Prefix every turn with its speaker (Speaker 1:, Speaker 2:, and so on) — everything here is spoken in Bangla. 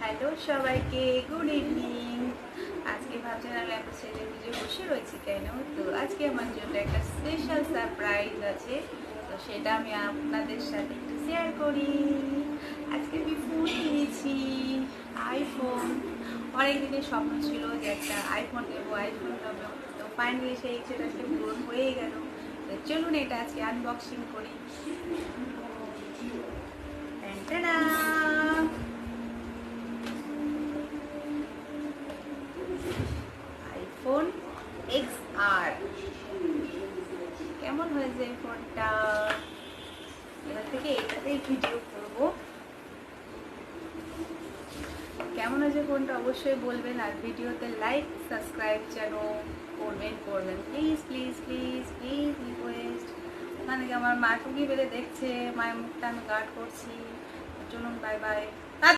Speaker 1: হ্যালো সবাইকে, গুড ইভিনিং। আজকে ভাবছেন আমি একটা ছেলে পুজো বসে রয়েছি কেন, তো আজকে আমার জন্য একটা স্পেশাল সারপ্রাইজ আছে। তো সেটা আমি আপনাদের সাথে একটু শেয়ার করি। আজকে আমি ফোন নিয়েছি, আইফোন। অনেক দিনের স্বপ্ন ছিল যে একটা আইফোন নেবো, আইফোন নেবো। তো ফাইনালি সেই ইচ্ছেটা আজকে পূরণ হয়েই গেল। তো চলুন এটা আজকে আনবক্সিং করি। টাটা! IPhone XR। কেমন হয়েছে এই ফোনটা? এবার থেকে এটাতেই ভিডিও করব। কেমন হয়েছে ফোনটা অবশ্যই বলবেন, আর ভিডিওতে লাইক সাবস্ক্রাইব যেন করবেন please please please please request. মানে কি আমার মা টুকি বেড়ে দেখছে, মায়ের মুখটা আমি গার্ড করছি। চলুন, বাই বাই।